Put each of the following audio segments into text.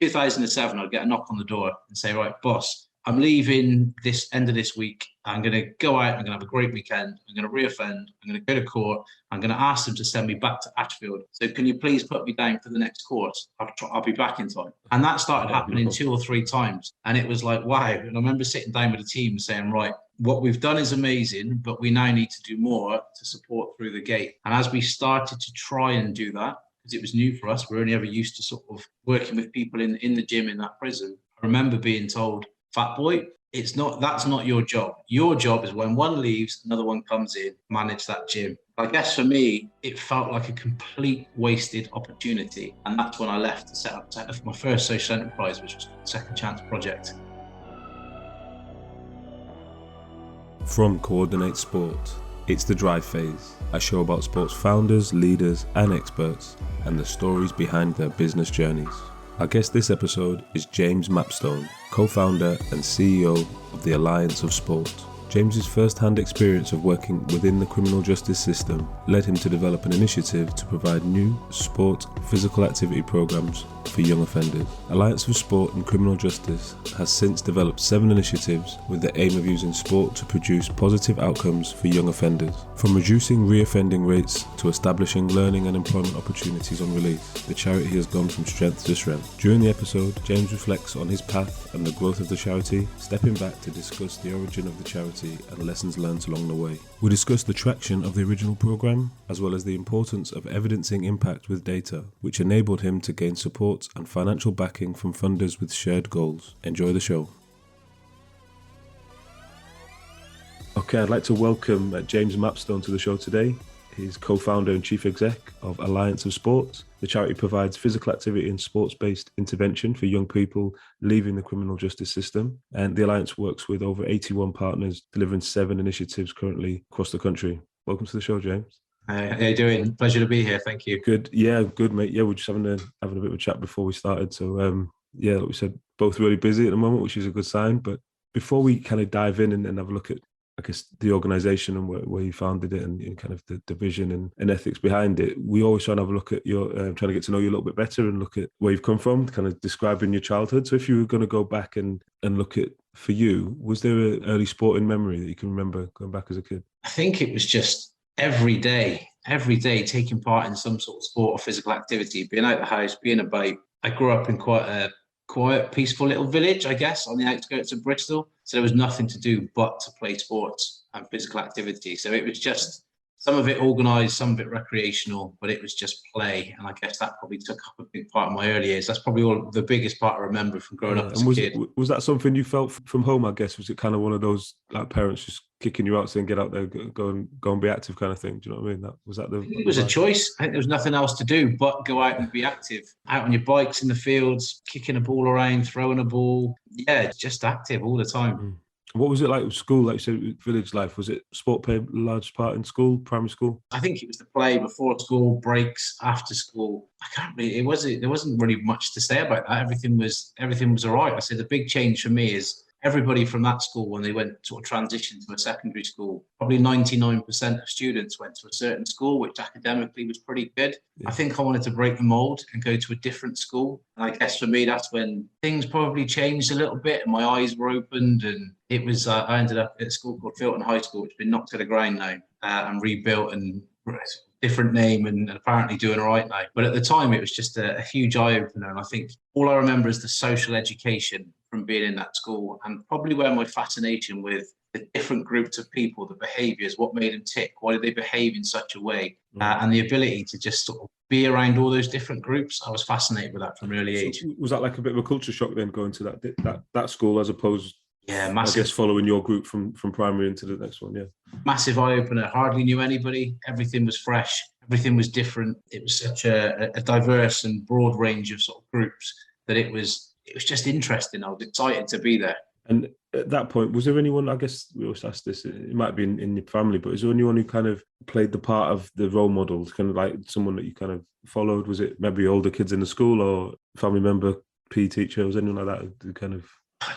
2007, I'd get a knock on the door and say, right, boss, I'm leaving this end of this week. I'm going to go out. I'm going to have a great weekend. I'm going to reoffend. I'm going to go to court. I'm going to ask them to send me back to Ashfield. So can you please put me down for the next course? I'll be back in time. And that started happening 2 or 3 times. And it was like, wow. And I remember sitting down with the team saying, right, what we've done is amazing, but we now need to do more to support through the gate. And as we started to try and do that, because it was new for us, we're only ever used to sort of working with people in the gym in that prison. I remember being told, fat boy, that's not your job. Your job is when one leaves, another one comes in, manage that gym. I guess for me, it felt like a complete wasted opportunity. And that's when I left to set up my first social enterprise, which was called Second Chance Project. From Coordinate Sport, it's the Drive Phase, a show about sports founders, leaders and experts and the stories behind their business journeys. Our guest this episode is James Mapstone, co-founder and CEO of the Alliance of Sport. James's first-hand experience of working within the criminal justice system led him to develop an initiative to provide new sport physical activity programs for young offenders. Alliance of Sport and Criminal Justice has since developed 7 initiatives with the aim of using sport to produce positive outcomes for young offenders. From reducing reoffending rates to establishing learning and employment opportunities on release, the charity has gone from strength to strength. During the episode, James reflects on his path and the growth of the charity, stepping back to discuss the origin of the charity and lessons learned along the way. We discuss the traction of the original program, as well as the importance of evidencing impact with data, which enabled him to gain support and financial backing from funders with shared goals. Enjoy the show. Okay, I'd like to welcome James Mapstone to the show today. He's co-founder and chief exec of Alliance of Sport. The charity provides physical activity and sports-based intervention for young people leaving the criminal justice system. And the Alliance works with over 81 partners, delivering 7 initiatives currently across the country. Welcome to the show, James. How are you doing? Pleasure to be here. Thank you. Good. Yeah, good, mate. Yeah, we're just having a bit of a chat before we started. So, yeah, like we said, both really busy at the moment, which is a good sign. But before we kind of dive in and have a look at, I guess, the organisation and where you founded it and kind of the vision and ethics behind it, we always try and have a look at your, trying to get to know you a little bit better and look at where you've come from, kind of describing your childhood. So if you were going to go back and look at, for you, was there an early sporting memory that you can remember going back as a kid? I think it was just every day taking part in some sort of sport or physical activity, being out the house, being about. I grew up in quite a quiet, peaceful little village, I guess, on the outskirts of Bristol. So there was nothing to do but to play sports and physical activity. So it was just some of it organised, some of it recreational, but it was just play. And I guess that probably took up a big part of my early years. That's probably the biggest part I remember from growing up as a kid. Was that something you felt from home, I guess? Was it kind of one of those like parents just kicking you out saying, get out there, go and be active kind of thing? Do you know what I mean? It was a choice. I think there was nothing else to do but go out and be active. Out on your bikes in the fields, kicking a ball around, throwing a ball. Yeah, just active all the time. Mm. What was it like with school? Like you said, village life, was it sport played a large part in school, primary school? I think it was the play before school, breaks, after school. There wasn't really much to say about that. Everything was all right. I say the big change for me is everybody from that school, when they went sort of transition to a secondary school, probably 99% of students went to a certain school, which academically was pretty good. Yeah. I think I wanted to break the mold and go to a different school. And I guess for me, that's when things probably changed a little bit and my eyes were opened. And it was, I ended up at a school called Filton High School, which has been knocked to the ground now and rebuilt and different name and apparently doing all right now. But at the time, it was just a huge eye-opener. And I think all I remember is the social education from being in that school and probably where my fascination with the different groups of people, the behaviours, what made them tick, why did they behave in such a way, and the ability to just sort of be around all those different groups. I was fascinated with that from an early age. Was that like a bit of a culture shock then going to that school as opposed Yeah, massive. I guess following your group from primary into the next one, yeah. Massive eye-opener. Hardly knew anybody. Everything was fresh. Everything was different. It was such a diverse and broad range of sort of groups that it was just interesting. I was excited to be there. And at that point, was there anyone, I guess we always ask this, it might be in your family, but is there anyone who kind of played the part of the role models, kind of like someone that you kind of followed? Was it maybe older kids in the school or family member, PE teacher? Was anyone like that who kind of...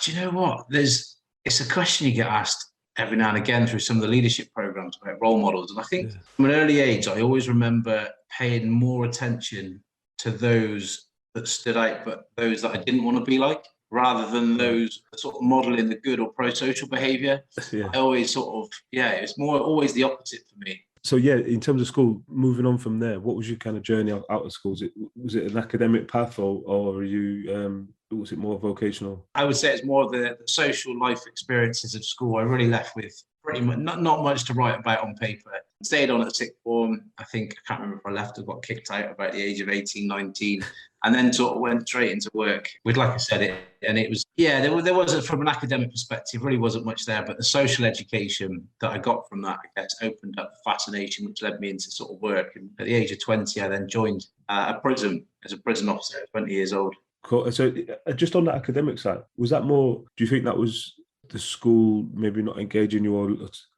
Do you know what? It's a question you get asked every now and again through some of the leadership programs about role models. And I think from an early age, I always remember paying more attention to those that stood out, but those that I didn't want to be like, rather than those sort of modeling the good or pro-social behaviour. Yeah. I always it's more always the opposite for me. So yeah, in terms of school, moving on from there, what was your kind of journey out of school? Was it an academic path, or were you was it more vocational? I would say it's more the social life experiences of school. I really left with pretty much not much to write about on paper. Stayed on at sixth form. I think, I can't remember if I left or got kicked out about the age of 18, 19, and then sort of went straight into work with, like I said, it was, there wasn't, from an academic perspective, really wasn't much there, but the social education that I got from that, I guess, opened up the fascination, which led me into sort of work. And at the age of 20, I then joined a prison as a prison officer at 20 years old. Cool. So just on the academic side, was that more, do you think that was the school maybe not engaging you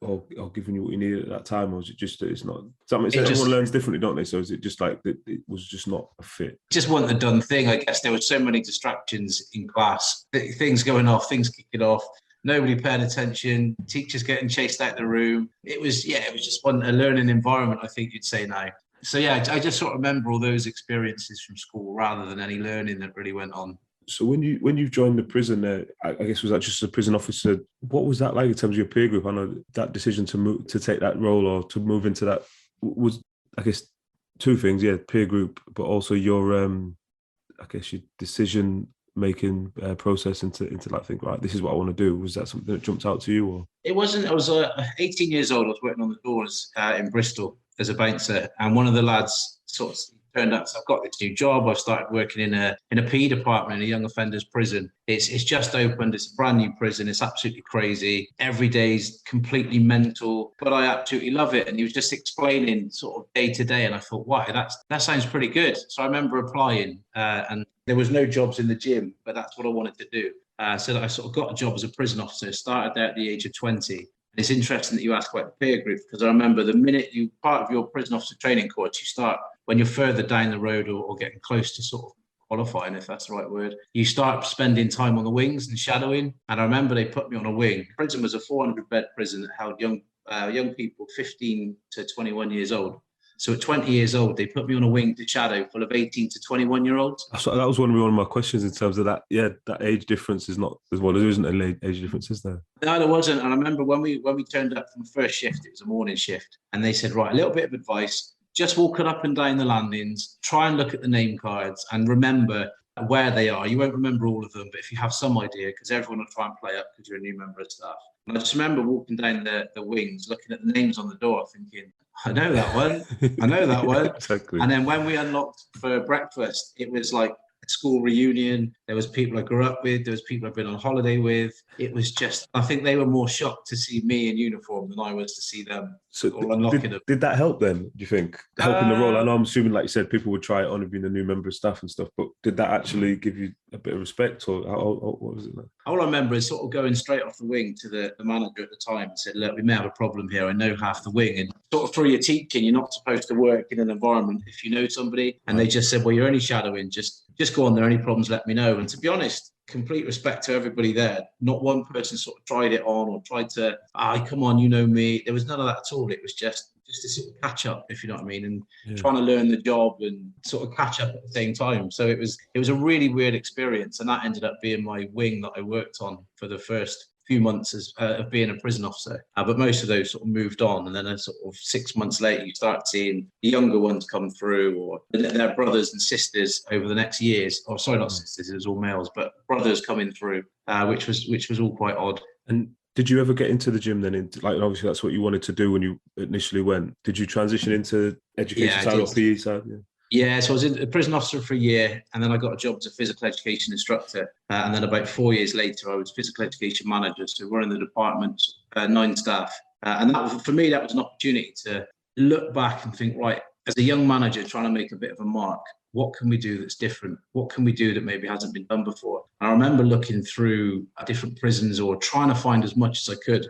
or giving you what you needed at that time, or was it just that it's not? Everyone learns differently, don't they? So is it just like that it was just not a fit? Just wasn't a done thing, I guess. There were so many distractions in class, things going off, things kicking off, nobody paying attention, teachers getting chased out the room. It was just a learning environment, I think you'd say now. So yeah, I just sort of remember all those experiences from school rather than any learning that really went on. So when you joined the prison there, I guess, was that just a prison officer? What was that like in terms of your peer group? I know that decision to take that role or to move into that was, I guess, two things, peer group, but also your, I guess, your decision making process into like, think, right, this is what I want to do. Was that something that jumped out to you? Or it wasn't. I was 18 years old. I was working on the doors in Bristol as a bouncer, and one of the lads sort of turned up. So I've got this new job. I've started working in a PE department in a young offenders prison. It's just opened. It's a brand new prison. It's absolutely crazy. Every day's completely mental, but I absolutely love it. And he was just explaining sort of day to day, and I thought, wow, that sounds pretty good. So I remember applying, and there was no jobs in the gym, but that's what I wanted to do. So that I sort of got a job as a prison officer. Started there at the age of 20. It's interesting that you ask about the peer group, because I remember the minute part of your prison officer training course, you start when you're further down the road or getting close to sort of qualifying, if that's the right word, you start spending time on the wings and shadowing. And I remember they put me on a wing. Prison was a 400-bed prison that held young people 15 to 21 years old. So at 20 years old, they put me on a wing to shadow full of 18 to 21-year-olds. So that was one of my questions in terms of that. Yeah, that age difference is not as well. There isn't an age difference, is there? No, there wasn't. And I remember when we turned up from the first shift, it was a morning shift, and they said, right, a little bit of advice, just walking up and down the landings, try and look at the name cards and remember where they are. You won't remember all of them, but if you have some idea, because everyone will try and play up because you're a new member of staff. And I just remember walking down the wings, looking at the names on the door, thinking, I know that one. I know that one. Exactly. And then when we unlocked for breakfast, it was like a school reunion. There was people I grew up with. There was people I've been on holiday with. It was just, I think they were more shocked to see me in uniform than I was to see them. So did that help then, do you think? Helping the role? I know, I'm assuming, like you said, people would try it on being a new member of staff and stuff, but did that actually give you a bit of respect, or what was it like? All I remember is sort of going straight off the wing to the manager at the time and said, look, we may have a problem here. I know half the wing. And sort of through your teaching, you're not supposed to work in an environment if you know somebody. And they just said, well, you're only shadowing. Just go on there. Any problems, let me know. And to be honest, complete respect to everybody there. Not one person sort of tried it on or tried to, come on, you know me. There was none of that at all. It was just to sort of catch up, if you know what I mean, and trying to learn the job and sort of catch up at the same time. So it was a really weird experience, and that ended up being my wing that I worked on for the first few months of being a prison officer. But most of those sort of moved on, and then a sort of 6 months later, you start seeing the younger ones come through, or their brothers and sisters over the next years. Or sorry, not sisters, it was all males, but brothers coming through, which was all quite odd. And did you ever get into the gym then? Like, obviously, that's what you wanted to do when you initially went. Did you transition into education side or PE side? Yeah, so I was a prison officer for a year, and then I got a job as a physical education instructor. And then about 4 years later, I was physical education manager, so running the department, 9 staff. And that, for me, that was an opportunity to look back and think, right, as a young manager trying to make a bit of a mark, what can we do that's different? What can we do that maybe hasn't been done before? And I remember looking through different prisons or trying to find as much as I could.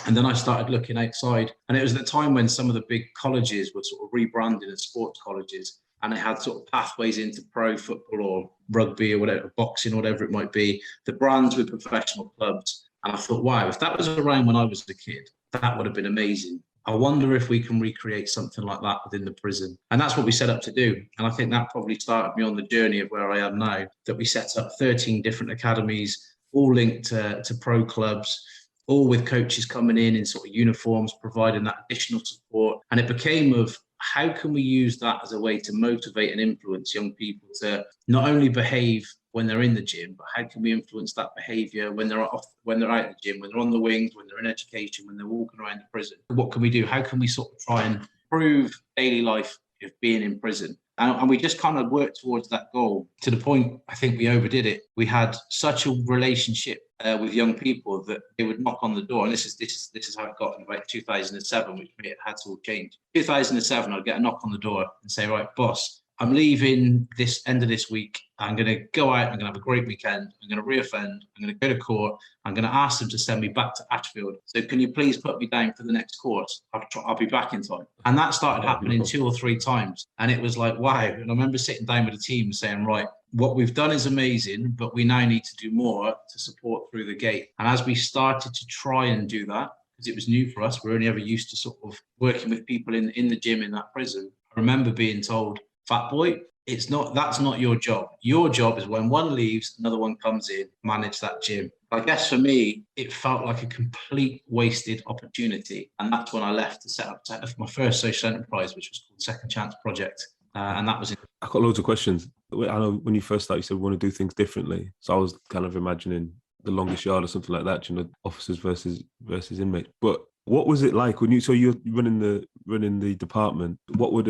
And then I started looking outside. And it was at the time when some of the big colleges were sort of rebranded as sports colleges. And it had sort of pathways into pro football or rugby or whatever, boxing or whatever it might be. The brands with professional clubs. And I thought, wow, if that was around when I was a kid, that would have been amazing. I wonder if we can recreate something like that within the prison. And that's what we set up to do. And I think that probably started me on the journey of where I am now, that we set up 13 different academies, all linked to pro clubs, all with coaches coming in sort of uniforms, providing that additional support. And it became of, how can we use that as a way to motivate and influence young people to not only behave when they're in the gym, but how can we influence that behaviour when they're out of the gym, when they're on the wings, when they're in education, when they're walking around the prison? What can we do? How can we sort of try and improve daily life of being in prison? And we just kind of worked towards that goal to the point, I think we overdid it. We had such a relationship with young people that they would knock on the door. And this is how it got in about 2007, which it had to all change. 2007, I'd get a knock on the door and say, right, boss, I'm leaving this end of this week. I'm going to go out. I'm going to have a great weekend. I'm going to reoffend. I'm going to go to court. I'm going to ask them to send me back to Ashfield. So can you please put me down for the next course? I'll be back in time. And that started happening 2 or 3 times. And it was like, wow. And I remember sitting down with the team saying, right, what we've done is amazing, but we now need to do more to support through the gate. And as we started to try and do that, because it was new for us, we're only ever used to sort of working with people in the gym in that prison. I remember being told, fat boy, that's not your job. Your job is when one leaves, another one comes in, manage that gym. I guess for me, it felt like a complete wasted opportunity. And that's when I left to set up my first social enterprise, which was called Second Chance Project. And that was it. I got loads of questions. I know when you first started, you said we want to do things differently. So I was kind of imagining the longest yard or something like that, officers versus inmates. But what was it like when you're running the department? What would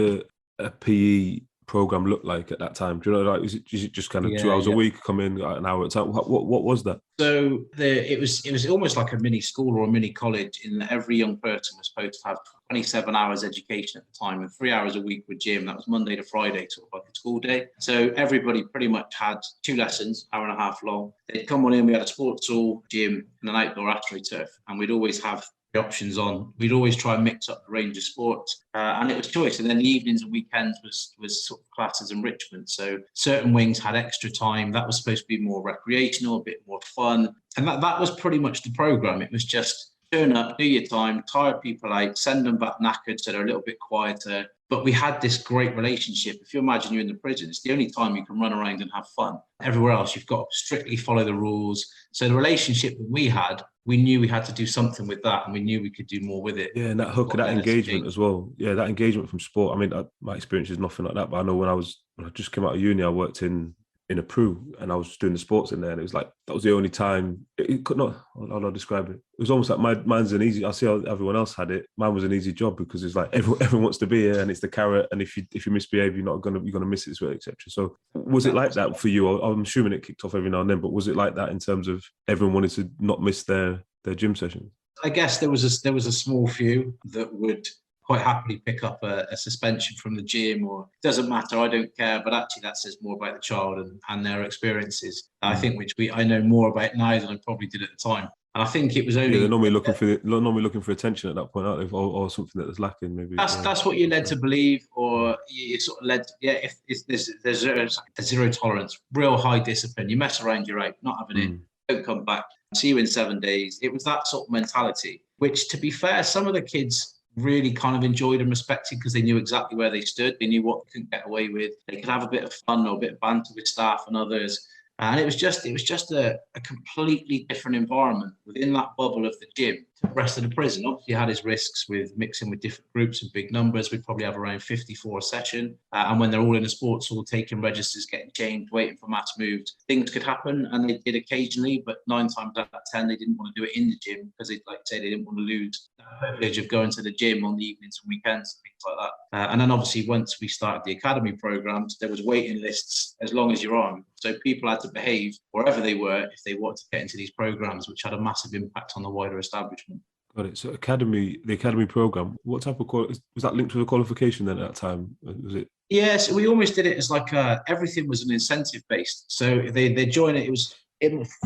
a PE program look like at that time? Do you know, like, is it just kind of 2 hours a week, come in an hour at a time? What was that? So it was almost like a mini school or a mini college, in that every young person was supposed to have 27 hours education at the time and 3 hours a week with gym. That was Monday to Friday, sort of like a school day. So everybody pretty much had 2 lessons, hour and a half long. They'd come on in, we had a sports hall, gym and an outdoor AstroTurf, and we'd always have options on. We'd always try and mix up the range of sports, and it was choice. And then the evenings and weekends was sort of classes enrichment. So certain wings had extra time. That was supposed to be more recreational, a bit more fun. And that was pretty much the program. It was just turn up, do your time, tire people out, send them back knackered so they're a little bit quieter. But we had this great relationship. If you imagine you're in the prison, it's the only time you can run around and have fun. Everywhere else, you've got to strictly follow the rules. So the relationship that we had, we knew we had to do something with that, and we knew we could do more with it. Yeah, and that hook, that engagement as well. Yeah, that engagement from sport. I mean, my experience is nothing like that, but I know when I just came out of uni, I worked in a Peru, and I was doing the sports in there, and it was like, that was the only time, it could not, how do I describe it? It was almost like mine's an easy, I see how everyone else had it. Mine was an easy job because it's like everyone wants to be here, and it's the carrot, and if you misbehave, you're gonna miss it as well, etc. So was it like that for you? I'm assuming it kicked off every now and then, but was it like that in terms of everyone wanted to not miss their gym sessions? I guess there was a small few that would quite happily pick up a suspension from the gym, or it doesn't matter, I don't care. But actually that says more about the child and their experiences, I think, which I know more about now than I probably did at the time. And I think it was only... Yeah, they're normally looking for attention at that point, aren't they? Or something that was lacking, maybe. That's what you're led to believe, or you sort of led... if there's a zero tolerance, real high discipline. You mess around, you're out, not having it, don't come back. See you in 7 days. It was that sort of mentality, which, to be fair, some of the kids really kind of enjoyed and respected, because they knew exactly where they stood. They knew what they couldn't get away with. They could have a bit of fun or a bit of banter with staff and others. And it was just a completely different environment within that bubble of the gym to the rest of the prison. Obviously, it had its risks with mixing with different groups and big numbers. We'd probably have around 54 a session. And when they're all in a sports hall, taking registers, getting changed, waiting for mass moves, things could happen. And they did occasionally, but 9 times out of 10, they didn't want to do it in the gym, because they didn't want to lose the privilege of going to the gym on the evenings and weekends and things like that. And then obviously, once we started the academy programs, there was waiting lists as long as your arm. So people had to behave wherever they were if they wanted to get into these programs, which had a massive impact on the wider establishment. Got it. So the academy program, what type of was that linked to a qualification then at that time? Was it? Yes, we almost did it as like everything was an incentive based. So they join it. It was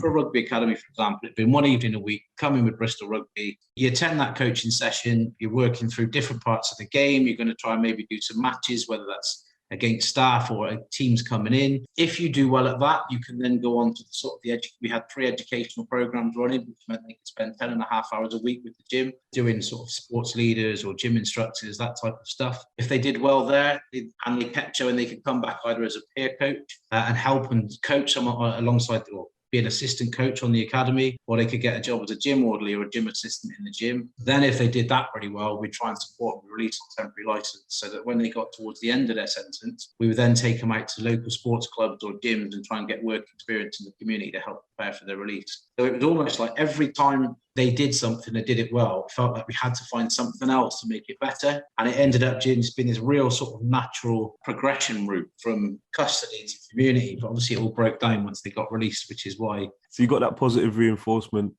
for rugby academy, for example. It'd been one evening a week. Come in with Bristol Rugby. You attend that coaching session. You're working through different parts of the game. You're going to try and maybe do some matches, whether that's against staff or teams coming in. If you do well at that, you can then go on to we had 3 educational programs running, which meant they could spend 10.5 hours a week with the gym, doing sort of sports leaders or gym instructors, that type of stuff. If they did well there, and they kept showing they could come back either as a peer coach and help and coach someone alongside, or be an assistant coach on the academy, or they could get a job as a gym orderly or a gym assistant in the gym. Then if they did that really well, we'd try and support them release on temporary license, so that when they got towards the end of their sentence, we would then take them out to local sports clubs or gyms and try and get work experience in the community to help prepare for their release. So it was almost like every time they did something, they did it well, it felt like we had to find something else to make it better. And it ended up just being this real sort of natural progression route from custody to community. But obviously it all broke down once they got released, which is why. So you got that positive reinforcement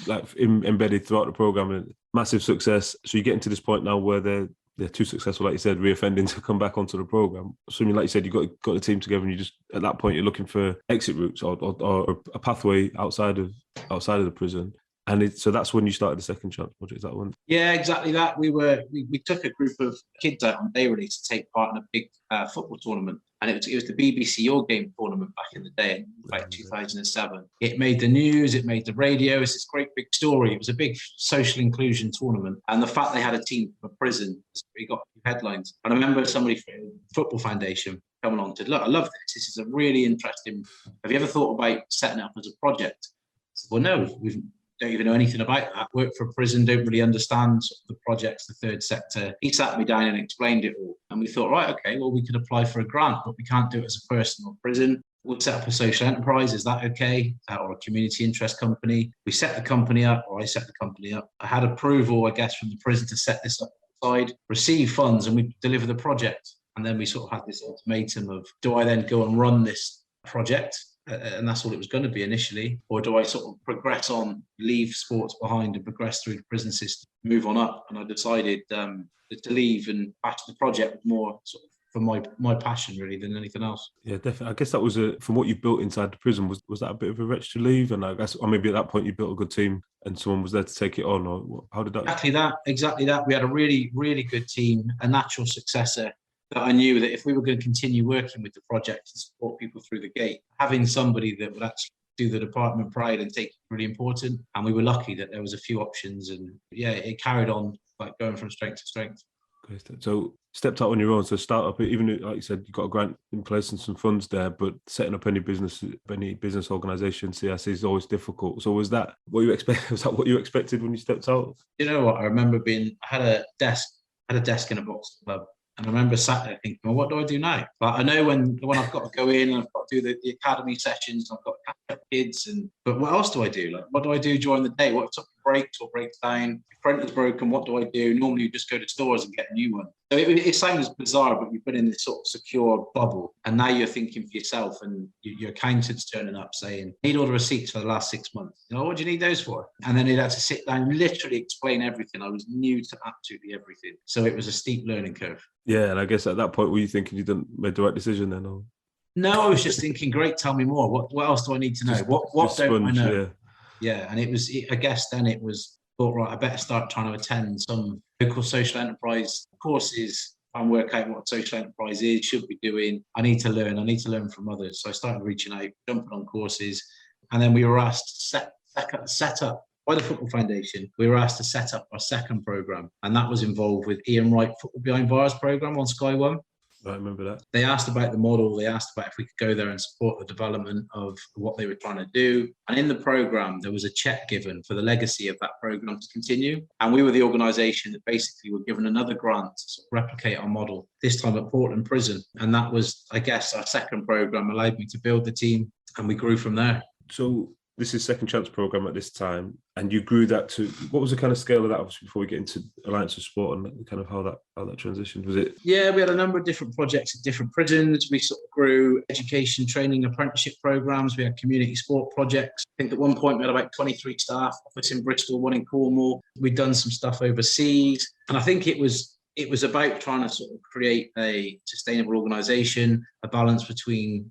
like embedded throughout the program, and massive success. So you get into this point now where they're too successful, like you said, reoffending to come back onto the program. So I mean, like you said, you got the team together, and you just at that point you're looking for exit routes or a pathway outside of the prison. And so that's when you started the Second Chance project. Is that one? Yeah, exactly that. We took a group of kids out on day release to take part in a big football tournament, and it was the BBC Your Game tournament back in the day, like 2007. It made the news, it made the radio. It's this great big story. It was a big social inclusion tournament, and the fact they had a team from a prison, we got headlines. And I remember somebody from the Football Foundation come along and said, "Look, I love this. This is a really interesting. Have you ever thought about setting it up as a project?" I said, "Well, no, we don't even know anything about that. Work for a prison, don't really understand sort of the projects, the third sector." He sat me down and explained it all. And we thought, right, okay, well, we could apply for a grant, but we can't do it as a person or prison. We'll set up a social enterprise. Is that okay? Or a community interest company. We set the company up, or I set the company up. I had approval, I guess, from the prison to set this up aside, receive funds, and we deliver the project. And then we sort of had this ultimatum of, do I then go and run this project? And that's all it was going to be initially, or do I sort of progress on, leave sports behind and progress through the prison system, move on up? And I decided to leave, and back to the project was more sort of for my passion really than anything else. Yeah, definitely. I guess that was from what you built inside the prison, was that a bit of a wrench to leave? And I guess, or maybe at that point you built a good team and someone was there to take it on, or how did that? Exactly that. We had a really, really good team, a natural successor, that I knew that if we were going to continue working with the project and support people through the gate, having somebody that would actually do the department proud and take it really important. And we were lucky that there was a few options, and yeah, it carried on like going from strength to strength. So stepped out on your own. So start up, even like you said, you got a grant in place and some funds there, but setting up any business organisation, CIC, is always difficult. So was that what you expected? Was that what you expected when you stepped out? You know what? I remember I had a desk in a boxing club. And I remember sat there thinking, well, what do I do now? But I know when I've got to go in and I've got to do the academy sessions, I've got to catch up kids, but what else do I do? Like, what do I do during the day? What if something breaks or breaks down? If front is broken, what do I do? Normally you just go to stores and get a new one. So it sounds bizarre, but you've been in this sort of secure bubble, and now you're thinking for yourself, and your accountant's turning up saying, "Need all the receipts for the last 6 months. You know, what do you need those for?" And then he'd have to sit down and literally explain everything. I was new to absolutely everything. So it was a steep learning curve. Yeah, and I guess at that point, were you thinking you made the right decision then? Or? No, I was just thinking, great, tell me more. What else do I need to know? What don't I know? Yeah, and I guess then it was, thought, right, I better start trying to attend some local social enterprise courses and work out what social enterprise is, should be doing. I need to learn from others. So I started reaching out, jumping on courses, and then we were asked to set up by the Football Foundation. We were asked to set up our second programme, and that was involved with Ian Wright Football Behind Bars programme on Sky One. I remember that. They asked about the model. They asked about if we could go there and support the development of what they were trying to do. And in the programme, there was a cheque given for the legacy of that programme to continue. And we were the organisation that basically were given another grant to sort of replicate our model, this time at Portland Prison. And that was, I guess, our second programme, allowed me to build the team, and we grew from there. So this is Second Chance programme at this time, and you grew that to, what was the kind of scale of that, obviously, before we get into Alliance for Sport and kind of how that transitioned? Was it? Yeah, we had a number of different projects at different prisons. We sort of grew education, training, apprenticeship programmes. We had community sport projects. I think at one point we had about 23 staff, office in Bristol, one in Cornwall. We'd done some stuff overseas. And I think it was about trying to sort of create a sustainable organisation, a balance between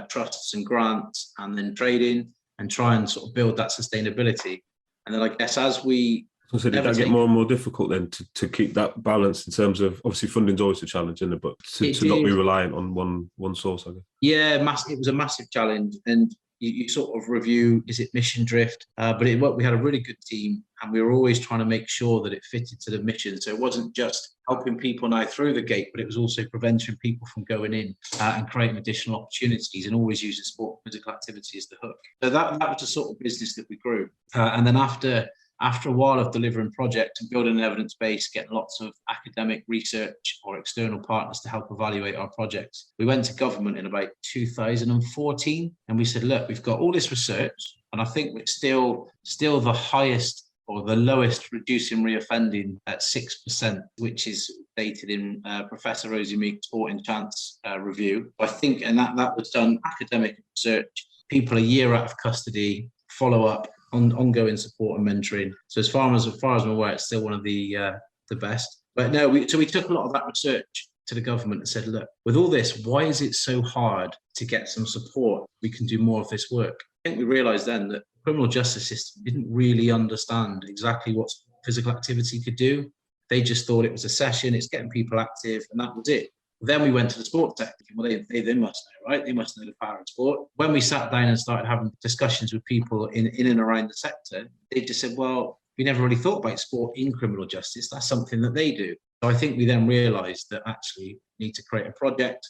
trusts and grants, and then trading, and try and sort of build that sustainability. And then I guess as we So did that get more and more difficult then to keep that balance in terms of, obviously funding's always a challenge, isn't it? But to not be reliant on one source, I guess. Yeah, it was a massive challenge. And you sort of review, is it mission drift? But we had a really good team, and we were always trying to make sure that it fitted to the mission. So it wasn't just helping people now through the gate, but it was also preventing people from going in and creating additional opportunities, and always using sport and physical activity as the hook. So that was the sort of business that we grew. And then after a while of delivering projects and building an evidence base, getting lots of academic research or external partners to help evaluate our projects, we went to government in about 2014, and we said, look, we've got all this research, and I think we're still the highest or the lowest reducing reoffending at 6%, which is dated in Professor Rosie Meek's Sport in Chance review. I think, and that was done academic research, people a year out of custody, follow up, ongoing support and mentoring. So as far as I'm aware, it's still one of the best. But no, we took a lot of that research to the government and said, look, with all this, why is it so hard to get some support? We can do more of this work. I think we realised then that the criminal justice system didn't really understand exactly what physical activity could do. They just thought it was a session, it's getting people active, and that was it. Then we went to the sports sector. Well, they must know, right? They must know the power of sport. When we sat down and started having discussions with people in and around the sector, they just said, well, we never really thought about sport in criminal justice. That's something that they do. So I think we then realised that actually we need to create a project.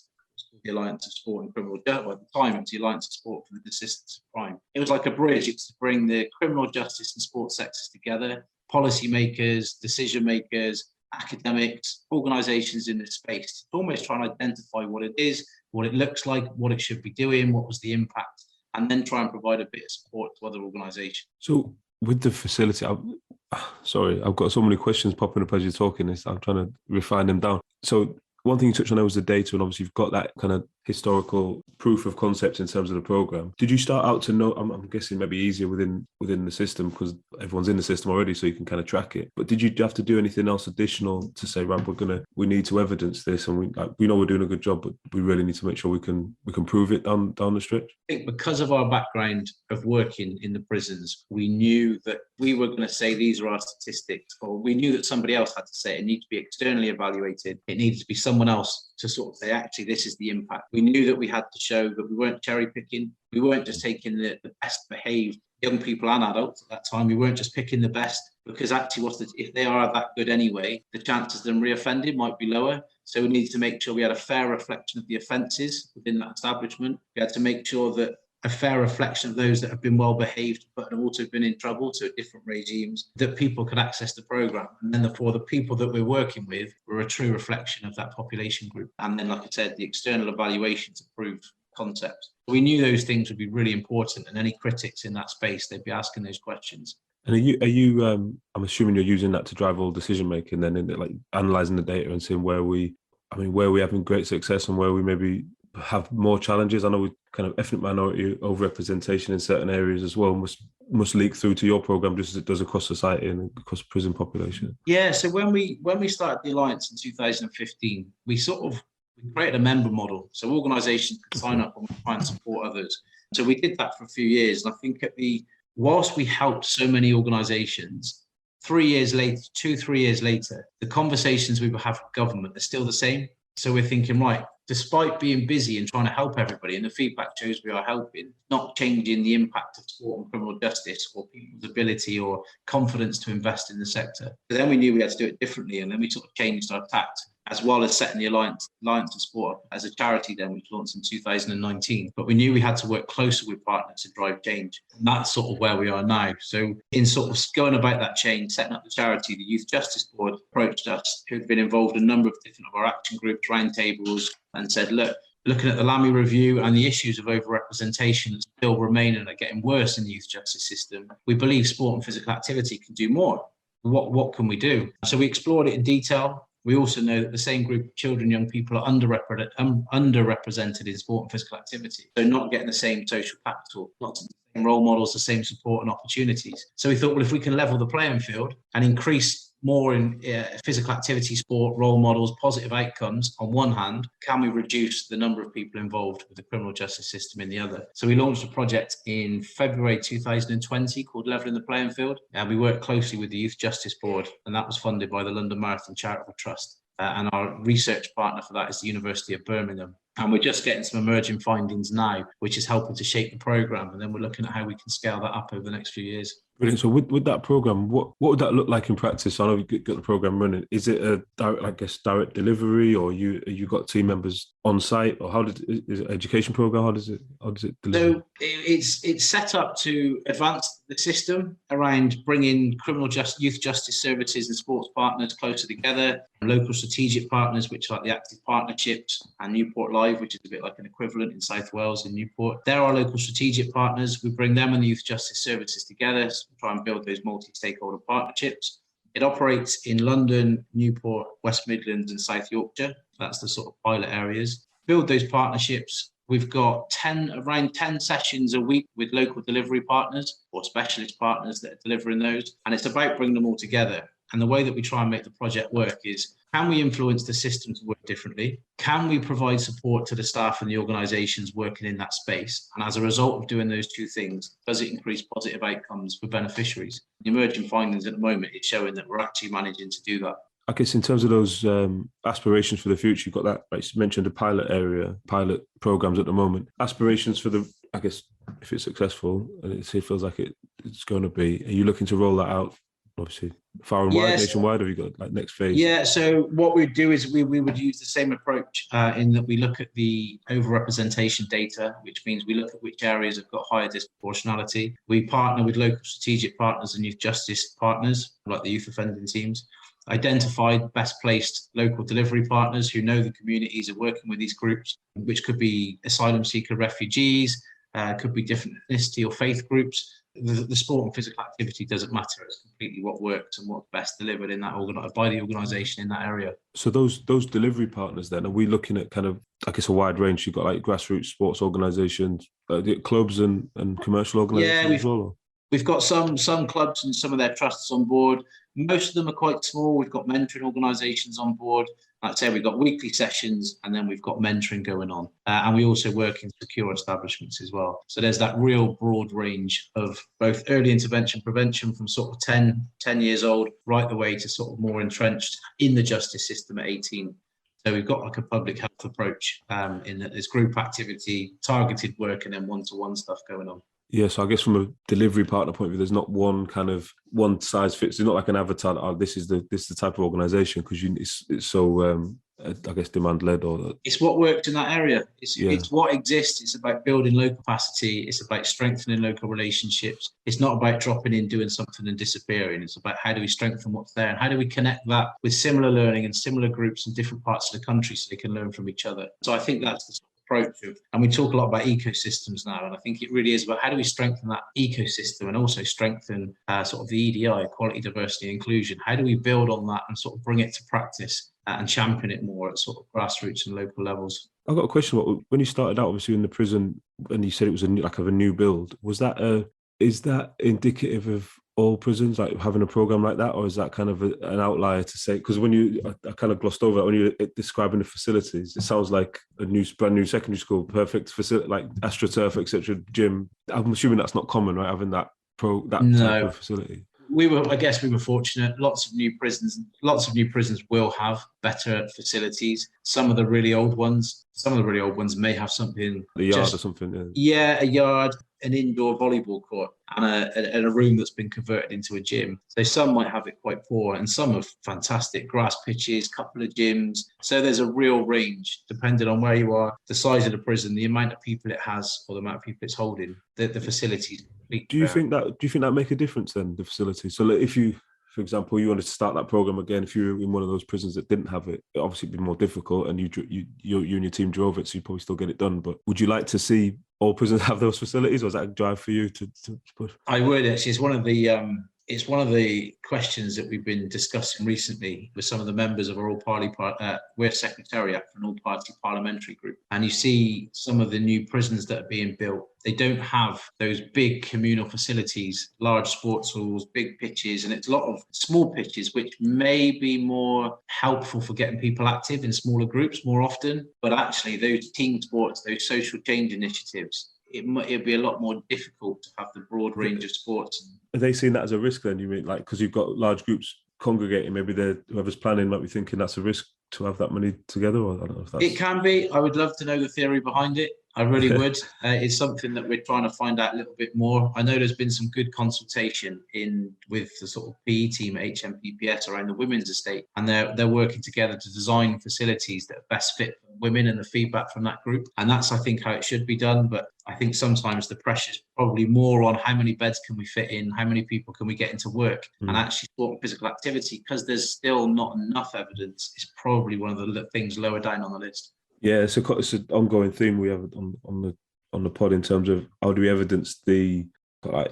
The Alliance of Sport and Criminal Justice. Well, at the time, it was the Alliance of Sport for the Desistance of Crime. It was like a bridge. It was to bring the criminal justice and sports sectors together, policymakers, decision makers, academics, organisations in this space, to almost try and identify what it is, what it looks like, what it should be doing, what was the impact, and then try and provide a bit of support to other organisations. So with the facility, I've got so many questions popping up as you're talking. I'm trying to refine them down. So one thing you touched on there was the data, and obviously you've got that kind of historical proof of concept in terms of the program. Did you start out to know? I'm guessing maybe easier within the system because everyone's in the system already, so you can kind of track it. But did you have to do anything else additional to say, right, we need to evidence this, and we know we're doing a good job, but we really need to make sure we can prove it down the stretch? I think because of our background of working in the prisons, we knew that we were going to say these are our statistics, or we knew that somebody else had to say it. It needed to be externally evaluated. It needed to be someone else to sort of say, actually, this is the impact. We knew that we had to show that we weren't cherry picking. We weren't just taking the best behaved young people and adults at that time. We weren't just picking the best, because actually if they are that good anyway, the chances of them reoffending might be lower. So we needed to make sure we had a fair reflection of the offences within that establishment. We had to make sure that a fair reflection of those that have been well behaved but have also been in trouble, so different regimes, that people could access the programme. And then for the people that we're working with were a true reflection of that population group. And then, like I said, the external evaluation to prove concepts. We knew those things would be really important, and any critics in that space, they'd be asking those questions. And are you I'm assuming you're using that to drive all decision making, then, in like analysing the data and seeing where we're having great success and where we maybe have more challenges. I know we kind of ethnic minority overrepresentation in certain areas as well must leak through to your program just as it does across society and across prison population. Yeah, so when we started the Alliance in 2015, we created a member model, so organisations could sign up and try and support others. So we did that for a few years, and I think whilst we helped so many organisations, 3 years later, 2-3 years later, the conversations we would have with government are still the same. So we're thinking, right, despite being busy and trying to help everybody, and the feedback shows we are helping, not changing the impact of sport and criminal justice or people's ability or confidence to invest in the sector. But then we knew we had to do it differently, and then we sort of changed our tact, as well as setting the Alliance of Sport up as a charity then, which launched in 2019. But we knew we had to work closer with partners to drive change. And that's sort of where we are now. So in sort of going about that change, setting up the charity, the Youth Justice Board approached us, who've been involved in a number of different of our action groups, roundtables, and said, look, looking at the LAMI review and the issues of overrepresentation that still remain and are getting worse in the youth justice system, we believe sport and physical activity can do more. What can we do? So we explored it in detail. We also know that the same group of children, young people are underrepresented in sport and physical activity. So not getting the same social capital, not the same role models, the same support and opportunities. So we thought, well, if we can level the playing field and increase more in physical activity, sport, role models, positive outcomes on one hand? Can we reduce the number of people involved with the criminal justice system in the other? So we launched a project in February 2020 called Levelling the Playing Field. And we worked closely with the Youth Justice Board, and that was funded by the London Marathon Charitable Trust. And our research partner for that is the University of Birmingham. And we're just getting some emerging findings now, which is helping to shape the programme. And then we're looking at how we can scale that up over the next few years. Brilliant. So with that program, what would that look like in practice? I know you got the program running. Is it a direct delivery, or you got team members on site, or is it an education program? How does it deliver? So it's set up to advance the system around bringing youth justice services and sports partners closer together, local strategic partners, which are like the active partnerships, and Newport Live, which is a bit like an equivalent in South Wales in Newport. They're our local strategic partners. We bring them and the youth justice services together. Try and build those multi-stakeholder partnerships. It operates in London, Newport, West Midlands and South Yorkshire. That's the sort of pilot areas. Build those partnerships. We've got around 10 sessions a week with local delivery partners or specialist partners that are delivering those. And it's about bringing them all together. And the way that we try and make the project work is, can we influence the system to work differently? Can we provide support to the staff and the organisations working in that space? And as a result of doing those two things, does it increase positive outcomes for beneficiaries? The emerging findings at the moment is showing that we're actually managing to do that. I guess in terms of those aspirations for the future, you've got that, like you mentioned, the pilot programs at the moment. Aspirations for I guess, if it's successful, and it feels like it's going to be, are you looking to roll that out? Obviously, far and wide, nationwide, have you got like next phase? Yeah, so what we'd do is we would use the same approach in that we look at the overrepresentation data, which means we look at which areas have got higher disproportionality. We partner with local strategic partners and youth justice partners, like the youth offending teams, identified best placed local delivery partners who know the communities, are working with these groups, which could be asylum seeker refugees, could be different ethnicity or faith groups. The sport and physical activity doesn't matter. It's completely what works and what's best delivered in that by the organisation in that area. So those delivery partners then, are we looking at kind of, I guess, a wide range? You've got like grassroots sports organisations, clubs and commercial organisations as well? We've got some clubs and some of their trusts on board. Most of them are quite small. We've got mentoring organisations on board. Like I say, we've got weekly sessions and then we've got mentoring going on. And we also work in secure establishments as well. So there's that real broad range of both early intervention prevention from sort of 10 years old, right the way to sort of more entrenched in the justice system at 18. So we've got like a public health approach in that there's group activity, targeted work, and then one-to-one stuff going on. Yeah, so I guess from a delivery partner point of view, there's not one size fits. It's not like an avatar. Oh, this is the type of organisation, because it's so I guess demand led, or it's what worked in that area. It's what exists. It's about building local capacity. It's about strengthening local relationships. It's not about dropping in, doing something and disappearing. It's about how do we strengthen what's there and how do we connect that with similar learning and similar groups in different parts of the country so they can learn from each other. So I think that's the approach of, and we talk a lot about ecosystems now, and I think it really is about how do we strengthen that ecosystem and also strengthen sort of the EDI, equality, diversity, inclusion. How do we build on that and sort of bring it to practice and champion it more at sort of grassroots and local levels? I've got a question. When you started out, obviously in the prison, and you said it was a new build, is that indicative of all prisons, like having a program like that, or is that kind of an outlier to say? Because I kind of glossed over it when you were describing the facilities. It sounds like a brand new secondary school, perfect facility, like AstroTurf, etc. Gym. I'm assuming that's not common, right? Having that type of facility. We were fortunate. Lots of new prisons will have better facilities. Some of the really old ones may have something. A yard or something. Yeah, a yard, an indoor volleyball court, and a room that's been converted into a gym. So some might have it quite poor, and some have fantastic grass pitches, couple of gyms. So there's a real range, depending on where you are, the size of the prison, the amount of people it has, or the amount of people it's holding, the facilities. Do you think that make a difference then, the facilities? So if you, for example, you wanted to start that program again, if you were in one of those prisons that didn't have it, obviously it'd be more difficult, and you and your team drove it, so you probably still get it done. But would you like to see all prisons have those facilities, or is that a drive for you to push? I would actually. It's one of the it's one of the questions that we've been discussing recently with some of the members of our all-party, we're secretariat for an all-party parliamentary group. And you see some of the new prisons that are being built, they don't have those big communal facilities, large sports halls, big pitches, and it's a lot of small pitches, which may be more helpful for getting people active in smaller groups more often. But actually those team sports, those social change initiatives, it'd be a lot more difficult to have the broad range of sports. Are they seeing that as a risk then? You mean like because you've got large groups congregating, maybe whoever's planning might be thinking that's a risk to have that many together? Or I don't know if that's... It can be. I would love to know the theory behind it. I really would. It's something that we're trying to find out a little bit more. I know there's been some good consultation with the sort of PE team at HMPPS around the women's estate, and they're working together to design facilities that are best fit for women and the feedback from that group. And that's, I think, how it should be done. But I think sometimes the pressure's probably more on how many beds can we fit in, how many people can we get into work, and actually sport and physical activity, because there's still not enough evidence, is probably one of the things lower down on the list. Yeah, it's an ongoing theme we have on the pod in terms of how do we evidence the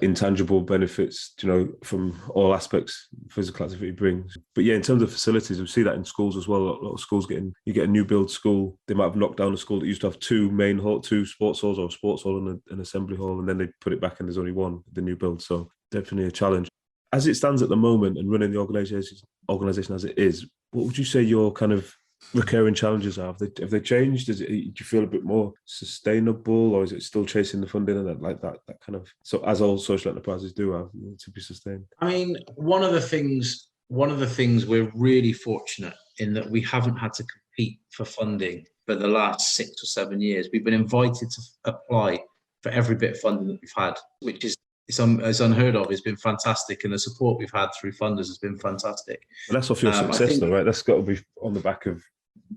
intangible benefits, from all aspects physical activity brings. But yeah, in terms of facilities, we see that in schools as well. A lot of schools you get a new build school. They might have knocked down a school that used to have two sports halls, or a sports hall and an assembly hall, and then they put it back and there's only one, the new build. So definitely a challenge. As it stands at the moment and running the organisation as it is, what would you say your kind of recurring challenges are? Have they changed? Do you feel a bit more sustainable, or is it still chasing the funding and that kind of, so as all social enterprises do have, to be sustained? I mean, one of the things we're really fortunate in that we haven't had to compete for funding for the last 6 or 7 years. We've been invited to apply for every bit of funding that we've had, which is it's unheard of. It's been fantastic, and the support we've had through funders has been fantastic. But that's off your success, though, right? That's got to be on the back of.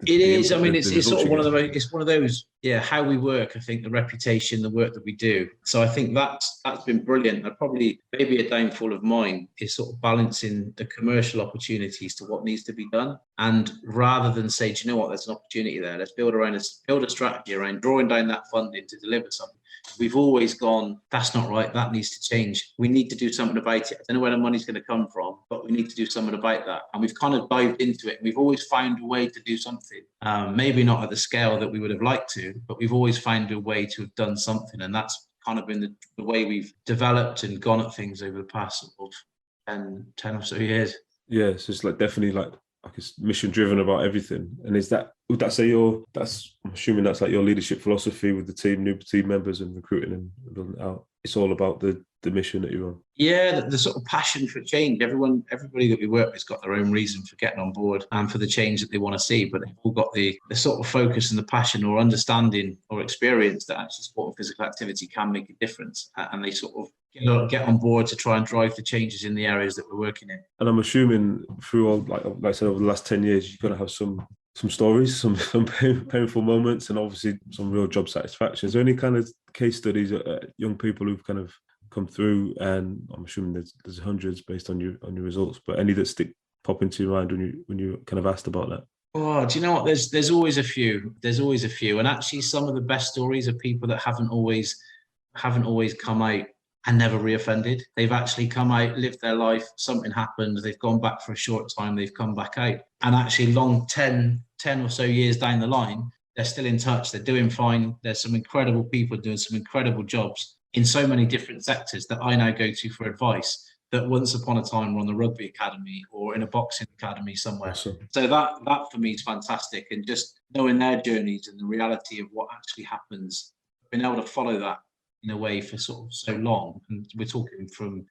It is. I mean, it's sort of one of those. Yeah, how we work. I think the reputation, the work that we do. So I think that's been brilliant. And probably maybe a downfall of mine is sort of balancing the commercial opportunities to what needs to be done. And rather than say, do you know what, there's an opportunity there, let's build a strategy around drawing down that funding to deliver something. We've always gone, that's not right, that needs to change. We need to do something about it. I don't know where the money's going to come from, but we need to do something about that. And we've kind of dived into it. We've always found a way to do something. Maybe not at the scale that we would have liked to, but we've always found a way to have done something. And that's kind of been the way we've developed and gone at things over the past sort of 10 or so years. Yeah, so it's definitely it's mission driven about everything. And would that say I'm assuming that's your leadership philosophy with the team, new team members and recruiting and building it out? It's all about the mission that you're on. Yeah, the sort of passion for change. Everybody that we work with has got their own reason for getting on board and for the change that they want to see, but they've all got the sort of focus and the passion or understanding or experience that actually sport and physical activity can make a difference. And they sort of get on board to try and drive the changes in the areas that we're working in. And I'm assuming through all, like I said, over the last 10 years, you're going to have some stories, some painful moments, and obviously some real job satisfaction. Is there any kind of case studies at young people who've kind of come through? And I'm assuming there's hundreds based on your results, but any that pop into your mind when you kind of asked about that? Oh, do you know what? There's always a few. And actually some of the best stories are people that haven't always come out and never reoffended. They've actually come out, lived their life, something happened, they've gone back for a short time, they've come back out. And actually 10 or so years down the line, they're still in touch, they're doing fine. There's some incredible people doing some incredible jobs in so many different sectors that I now go to for advice that once upon a time were on the rugby academy or in a boxing academy somewhere. Awesome. So that for me is fantastic. And just knowing their journeys and the reality of what actually happens, being able to follow that in a way for sort of so long. And we're talking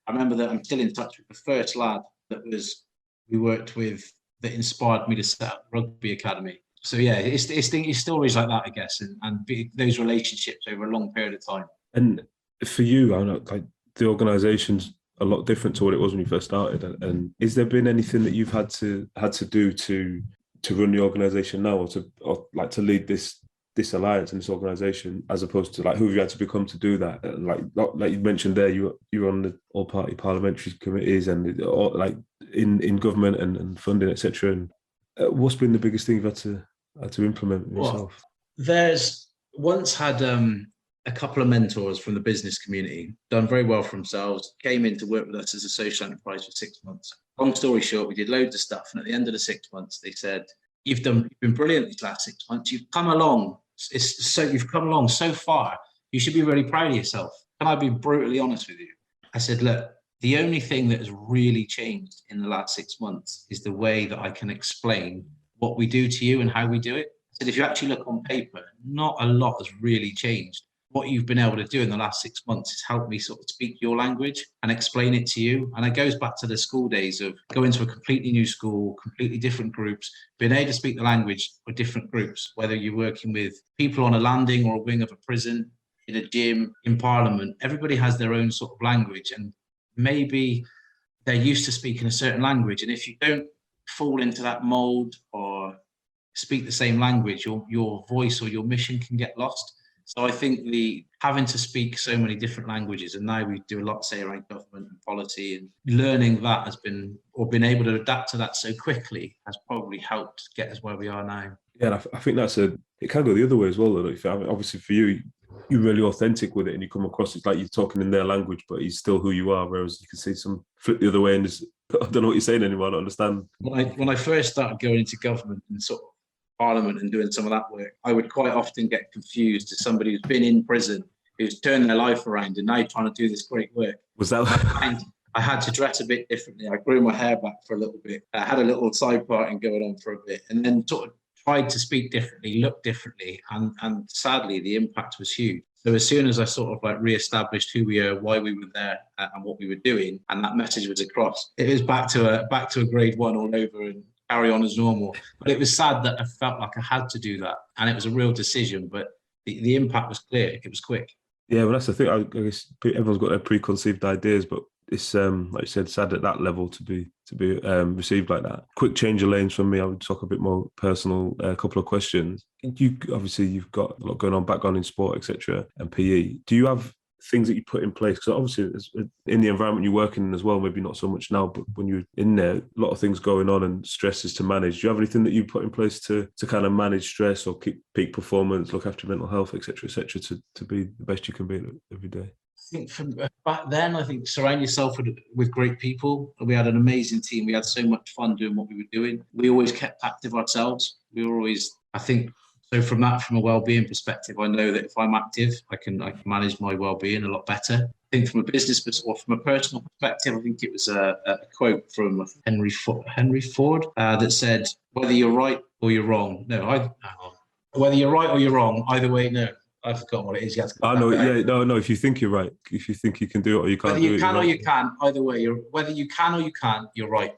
I remember that I'm still in touch with the first lad we worked with that inspired me to set up rugby academy. So yeah, it's stories like that, I guess, and those relationships over a long period of time. And for you, I know the organisation's a lot different to what it was when you first started. And is there been anything that you've had to do to run the organisation now, or to lead this alliance and this organisation, as opposed to who have you had to become to do that? And like you mentioned there, you're on the all-party parliamentary committees and in government and funding, etc. And what's been the biggest thing you've had to implement yourself? There's once had a couple of mentors from the business community, done very well for themselves, came in to work with us as a social enterprise for 6 months. Long story short, we did loads of stuff. And at the end of the 6 months, they said, you've been brilliant these last 6 months. You've come along. You've come along so far. You should be really proud of yourself. Can I be brutally honest with you? I said, look, the only thing that has really changed in the last 6 months is the way that I can explain what we do to you and how we do it. I said, if you actually look on paper, not a lot has really changed. What you've been able to do in the last 6 months is help me sort of speak your language and explain it to you. And it goes back to the school days of going to a completely new school, completely different groups, being able to speak the language for different groups, whether you're working with people on a landing or a wing of a prison, in a gym, in Parliament. Everybody has their own sort of language, and maybe they're used to speaking a certain language. And if you don't fall into that mold or speak the same language, your voice or your mission can get lost. So I think the having to speak so many different languages, and now we do a lot, say, around government and policy, and learning that has been, or being able to adapt to that so quickly, has probably helped get us where we are now. Yeah, and I think it can go the other way as well. Though. Obviously for you, you're really authentic with it, and you come across, it's like you're talking in their language, but it's still who you are. Whereas you can see some flip the other way and just, I don't know what you're saying anymore. I don't understand. When I first started going into government and sort of Parliament and doing some of that work, I would quite often get confused to somebody who's been in prison, who's turned their life around and now trying to do this great work. Was that? I had to dress a bit differently. I grew my hair back for a little bit. I had a little side parting going on for a bit, and then sort of tried to speak differently, look differently, and sadly the impact was huge. So as soon as I sort of like re-established who we are, why we were there, and what we were doing, and that message was across, it was back to a grade one all over and carry on as normal. But it was sad that I felt like I had to do that, and it was a real decision. But the impact was clear. It was quick. Yeah, well, that's the thing. I guess everyone's got their preconceived ideas, but it's like you said, sad at that level to be received like that. Quick change of lanes from me. I would talk a bit more personal. A couple of questions. You've got a lot going on, background in sport, etc., and PE. Do you have things that you put in place? Because obviously in the environment you're working in as well, maybe not so much now, but when you're in there, a lot of things going on and stresses to manage. Do you have anything that you put in place to kind of manage stress or keep peak performance, look after mental health, etc., to be the best you can be every day? I think from back then, surround yourself with great people. We had an amazing team. We had so much fun doing what we were doing. We always kept active ourselves. We were always, so from a well-being perspective, I know that if I'm active, I can manage my well-being a lot better. I think from a business or from a personal perspective, I think it was a quote from Henry Ford that said, "Whether you're right or you're wrong." Whether you're right or you're wrong, either way, no. I've forgotten what it is. No. If you think you're right, if you think you can do it or you can't, whether you can or you can't, either way, whether you can or you can't, you're right.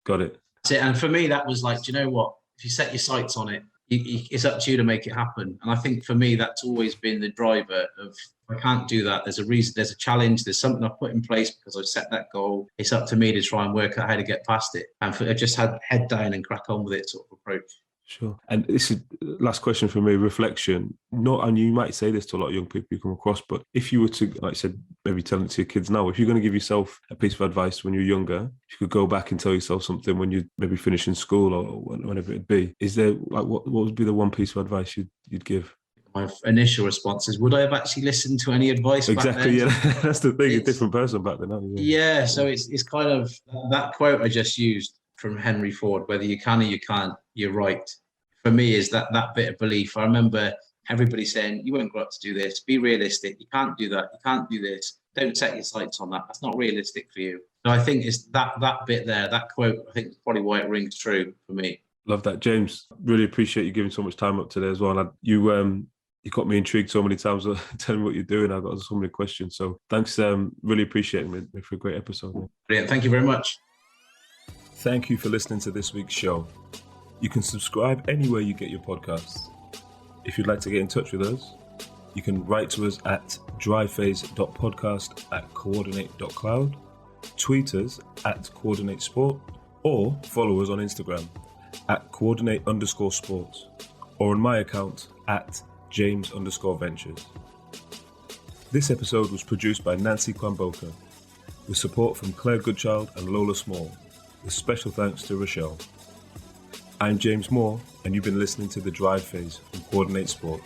Got it. That's it. And for me, that was like, do you know what? If you set your sights on it, it's up to you to make it happen. And I think for me, that's always been the driver of, I can't do that. There's a reason, there's a challenge, there's something I've put in place because I've set that goal. It's up to me to try and work out how to get past it. And I just had head down and crack on with it sort of approach. Sure. And this is last question for me, reflection. And you might say this to a lot of young people you come across, but if you were to, like I said, maybe tell it to your kids now, if you're going to give yourself a piece of advice when you're younger, if you could go back and tell yourself something when you maybe finishing school or whenever it'd be, is there, like, what would be the one piece of advice you'd give? My initial response is, would I have actually listened to any advice exactly back then? Yeah, that's the thing. It's a different person back then, aren't you? Yeah, so it's kind of that quote I just used from Henry Ford, whether you can or you can't, you're right. For me, is that bit of belief. I remember everybody saying, you won't grow up to do this, be realistic, you can't do that, you can't do this, don't set your sights on that, that's not realistic for you. So I think it's that bit there, that quote, I think is probably why it rings true for me. Love that, James. Really appreciate you giving so much time up today as well. And you got me intrigued so many times telling me what you're doing. I've got so many questions. So thanks, really appreciate it for a great episode. Man. Brilliant, thank you very much. Thank you for listening to this week's show. You can subscribe anywhere you get your podcasts. If you'd like to get in touch with us, you can write to us at dryphase.podcast@coordinate.cloud, tweet us at coordinatesport, or follow us on Instagram at coordinate_sports, or on my account at James_ventures. This episode was produced by Nancy Kwamboka, with support from Claire Goodchild and Lola Small, with special thanks to Rochelle. I'm James Moore, and you've been listening to The Drive Phase from Coordinate Sport.